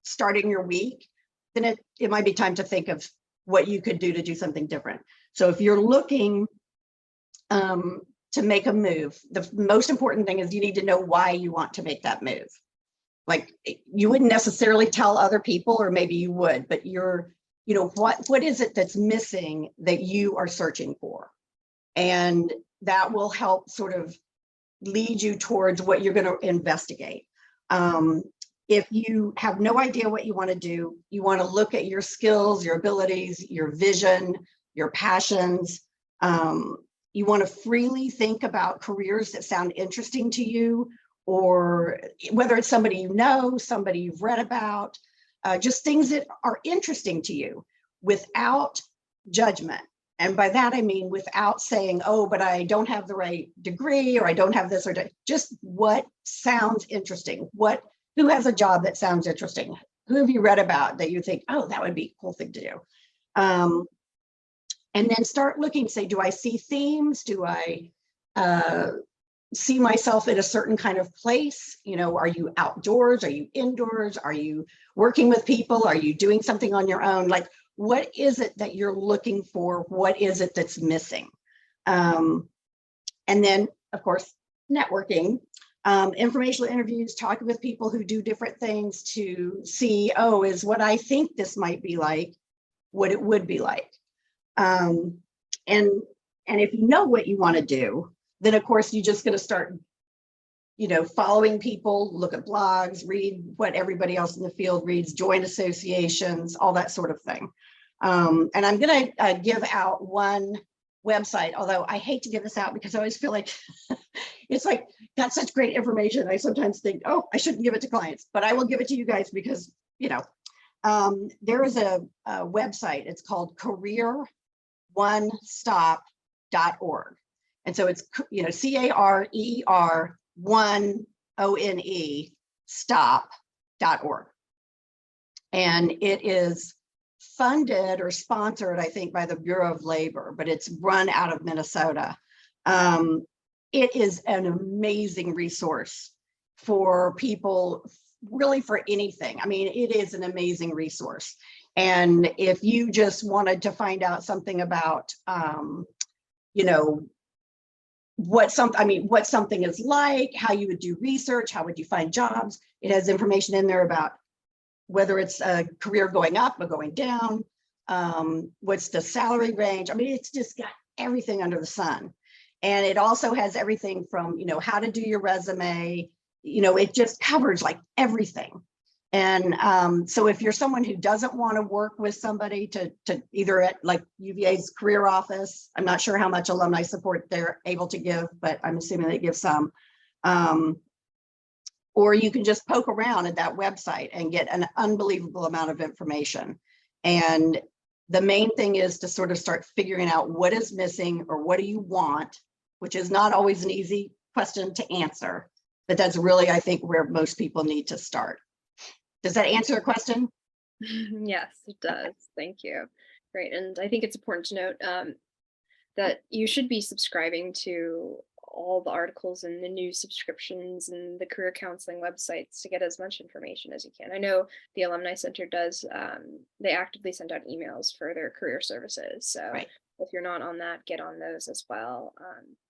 starting your week, then it might be time to think of what you could do to do something different. So if you're looking to make a move, the most important thing is you need to know why you want to make that move. Like, you wouldn't necessarily tell other people, or maybe you would, but what is it that's missing that you are searching for? And that will help sort of lead you towards what you're going to investigate. if you have no idea what you want to do, you want to look at your skills, your abilities, your vision, your passions. You want to freely think about careers that sound interesting to you, or whether it's somebody you know, somebody you've read about, just things that are interesting to you without judgment. And by that, I mean, without saying, oh, but I don't have the right degree, or I don't have this, or just what sounds interesting. Who has a job that sounds interesting? Who have you read about that you think, oh, that would be a cool thing to do? And then start looking, say, do I see themes? Do I see myself in a certain kind of place? You know, are you outdoors? Are you indoors? Are you working with people? Are you doing something on your own? Like, what is it that you're looking for? What is it that's missing? And then, of course, networking, informational interviews, talking with people who do different things to see, oh, is what I think this might be like what it would be like? And if you know what you want to do, then of course you're just going to start, you know, following people, look at blogs, read what everybody else in the field reads, join associations, all that sort of thing. And I'm going to give out one website, although I hate to give this out because I always feel like it's like got such great information. I sometimes think, oh, I shouldn't give it to clients, but I will give it to you guys because, you know, there is a website. It's called careeronestop.org. And so it's, you know, CARER1ONE stop.org. And it is funded or sponsored, I think, by the Bureau of Labor, but it's run out of Minnesota. It is an amazing resource for people, really for anything. I mean, it is an amazing resource. And if you just wanted to find out something about, you know, what something is like, how you would do research, how would you find jobs, it has information in there about whether it's a career going up or going down, what's the salary range. I mean, it's just got everything under the sun. And it also has everything from, you know, how to do your resume, you know, it just covers like everything. And so if you're someone who doesn't want to work with somebody to either at like UVA's career office, I'm not sure how much alumni support they're able to give, but I'm assuming they give some. Or you can just poke around at that website and get an unbelievable amount of information. And the main thing is to sort of start figuring out what is missing or what do you want, which is not always an easy question to answer, but that's really, I think, where most people need to start. Does that answer your question? Yes, it does. Thank you. Great. And I think it's important to note that you should be subscribing to all the articles and the news subscriptions and the career counseling websites to get as much information as you can. I know the Alumni Center does, they actively send out emails for their career services. So right. If you're not on that, get on those as well,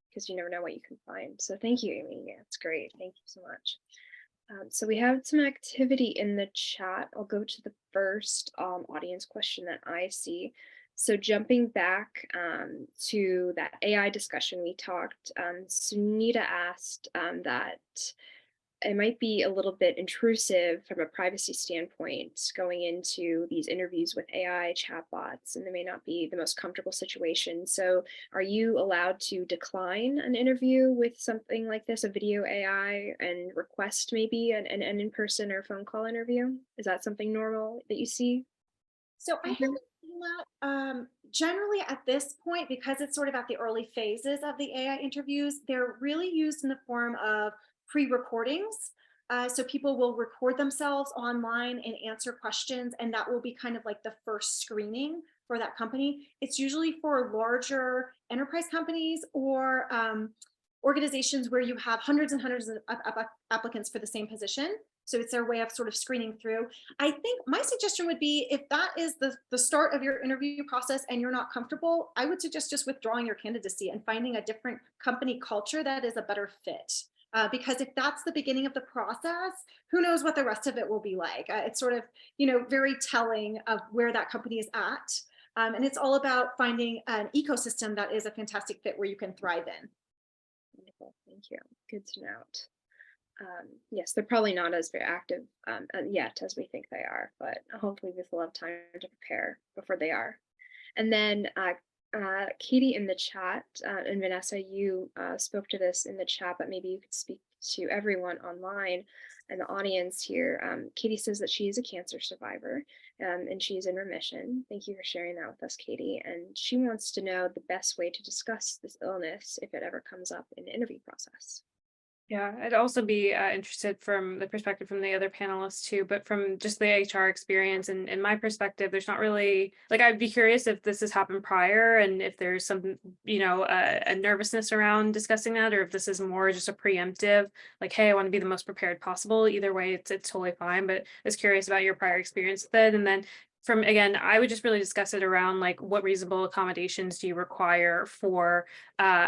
because you never know what you can find. So thank you, Amy. Yeah, it's great. Thank you so much. So we have some activity in the chat. I'll go to the first audience question that I see. So jumping back to that AI discussion we talked, Sunita asked that it might be a little bit intrusive from a privacy standpoint going into these interviews with AI chatbots, and they may not be the most comfortable situation. So are you allowed to decline an interview with something like this, a video AI, and request maybe an in-person or phone call interview? Is that something normal that you see? So I haven't seen that. Generally at this point, because it's sort of at the early phases of the AI interviews, they're really used in the form of pre-recordings. So people will record themselves online and answer questions, and that will be kind of like the first screening for that company. It's usually for larger enterprise companies or organizations where you have hundreds and hundreds of applicants for the same position. So it's their way of sort of screening through. I think my suggestion would be, if that is the start of your interview process and you're not comfortable, I would suggest just withdrawing your candidacy and finding a different company culture that is a better fit. Because if that's the beginning of the process, who knows what the rest of it will be like. It's sort of, very telling of where that company is at. And it's all about finding an ecosystem that is a fantastic fit where you can thrive in. Wonderful, thank you. Good to note. yes, they're probably not as very active yet as we think they are, but hopefully we will have time to prepare before they are. And then Katie in the chat, and Vanessa, you spoke to this in the chat, but maybe you could speak to everyone online and the audience here. Katie says that she is a cancer survivor and she's in remission. Thank you for sharing that with us, Katie. And she wants to know the best way to discuss this illness if it ever comes up in the interview process. Yeah, I'd also be interested from the perspective from the other panelists too, but from just the HR experience and in my perspective, there's not really, like, I'd be curious if this has happened prior and if there's some, you know, a nervousness around discussing that, or if this is more just a preemptive, like, hey, I want to be the most prepared possible. Either way, it's totally fine, but I was curious about your prior experience with it. And then from, again, I would just really discuss it around like what reasonable accommodations do you require for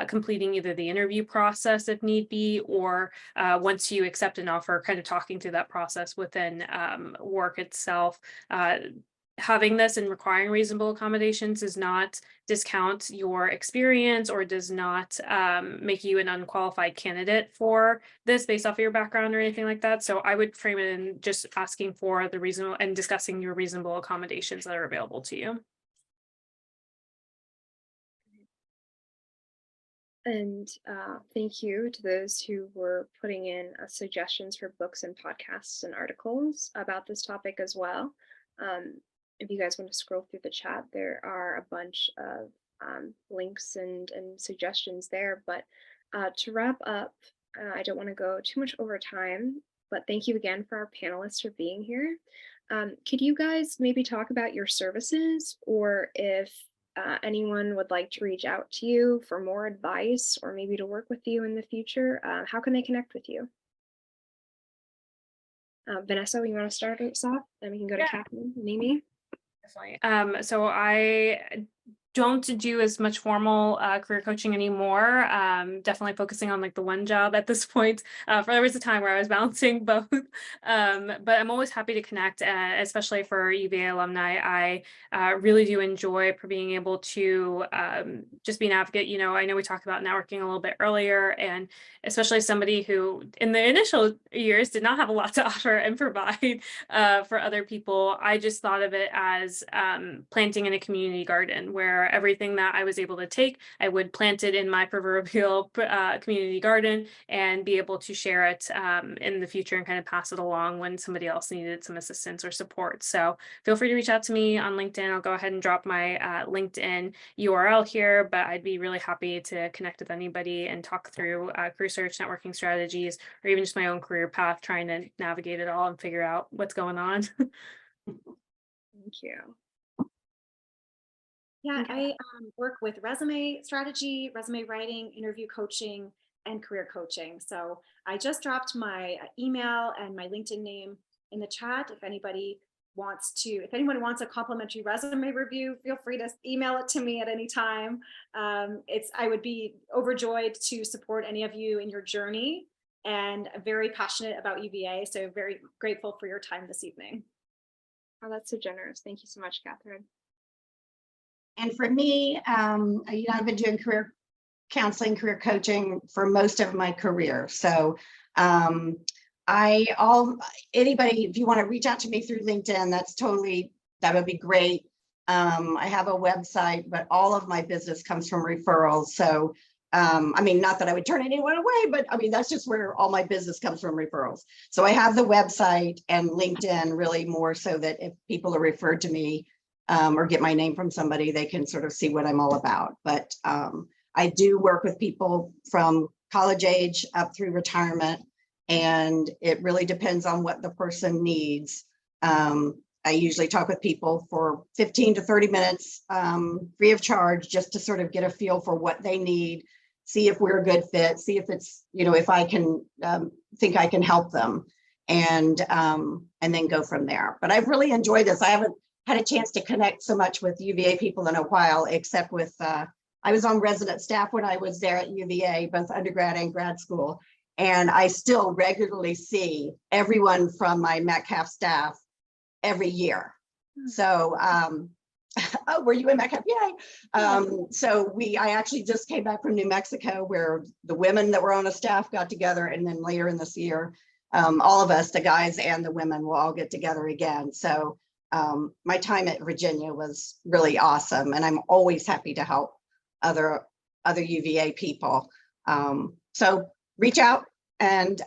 completing either the interview process if need be, or once you accept an offer, kind of talking through that process within work itself. Having this and requiring reasonable accommodations does not discount your experience or does not make you an unqualified candidate for this based off of your background or anything like that. So I would frame it in just asking for the reasonable and discussing your reasonable accommodations that are available to you. And thank you to those who were putting in suggestions for books and podcasts and articles about this topic as well. If you guys want to scroll through the chat, there are a bunch of links and suggestions there. But to wrap up, I don't want to go too much over time, but thank you again for our panelists for being here. Could you guys maybe talk about your services, or if anyone would like to reach out to you for more advice or maybe to work with you in the future, how can they connect with you? Vanessa, you want to start us off? Then we can go to Katherine and Amy. Definitely. So I don't do as much formal career coaching anymore. Definitely focusing on like the one job at this point. For there was a time where I was balancing both, but I'm always happy to connect, especially for UVA alumni. I really do enjoy being able to just be an advocate. You know, I know we talked about networking a little bit earlier, and especially somebody who in the initial years did not have a lot to offer and provide for other people. I just thought of it as planting in a community garden where everything that I was able to take, I would plant it in my proverbial community garden and be able to share it in the future and kind of pass it along when somebody else needed some assistance or support. So feel free to reach out to me on LinkedIn. I'll go ahead and drop my LinkedIn URL here, but I'd be really happy to connect with anybody and talk through career search, networking strategies, or even just my own career path, trying to navigate it all and figure out what's going on. Thank you. Yeah, I work with resume strategy, resume writing, interview coaching, and career coaching. So I just dropped my email and my LinkedIn name in the chat. If anybody wants to, if anyone wants a complimentary resume review, feel free to email it to me at any time. I would be overjoyed to support any of you in your journey, and very passionate about UVA. So very grateful for your time this evening. Oh, that's so generous. Thank you so much, Katherine. And for me, I've been doing career counseling, career coaching for most of my career. So anybody, if you want to reach out to me through LinkedIn, that would be great. I have a website, but all of my business comes from referrals. So, I mean, not that I would turn anyone away, but I mean, that's just where all my business comes from, referrals. So I have the website and LinkedIn really more so that if people are referred to me, or get my name from somebody, they can sort of see what I'm all about. But I do work with people from college age up through retirement, and it really depends on what the person needs. I usually talk with people for 15 to 30 minutes, free of charge, just to sort of get a feel for what they need, see if we're a good fit, see if it's, you know, if I can think I can help them, and then go from there. But I've really enjoyed this. I haven't had a chance to connect so much with UVA people in a while, except with, I was on resident staff when I was there at UVA, both undergrad and grad school. And I still regularly see everyone from my Metcalf staff every year. So Oh, were you in Mexico? Yay. So I actually just came back from New Mexico, where the women that were on a staff got together, and then later in this year, all of us, the guys and the women, will all get together again. So my time at Virginia was really awesome, and I'm always happy to help other UVA people. So reach out, and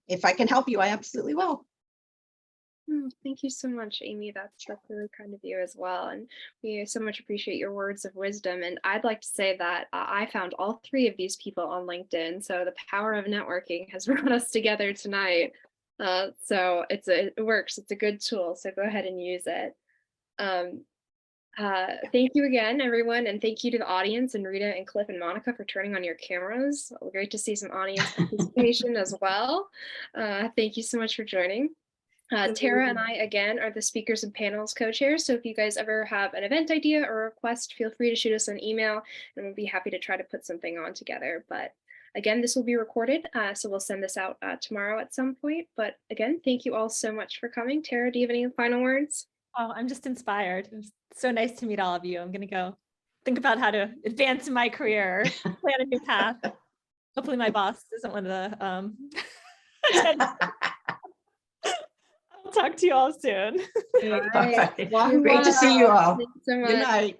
if I can help you, I absolutely will. Thank you so much, Amy. That's really kind of you as well. And we so much appreciate your words of wisdom. And I'd like to say that I found all three of these people on LinkedIn. So the power of networking has brought us together tonight. So it works. It's a good tool. So go ahead and use it. Thank you again, everyone. And thank you to the audience, and Rita and Cliff and Monica, for turning on your cameras. Great to see some audience participation as well. Thank you so much for joining. Tara and I, again, are the speakers and panels co-chairs. So if you guys ever have an event idea or request, feel free to shoot us an email, and we'll be happy to try to put something on together. But again, this will be recorded, so we'll send this out tomorrow at some point. But again, thank you all so much for coming. Tara, do you have any final words? Oh, I'm just inspired. It was so nice to meet all of you. I'm going to go think about how to advance in my career, plan a new path. Hopefully my boss isn't one of the I'll talk to you all soon. All right. Great to see you all. Thanks so much. Good night.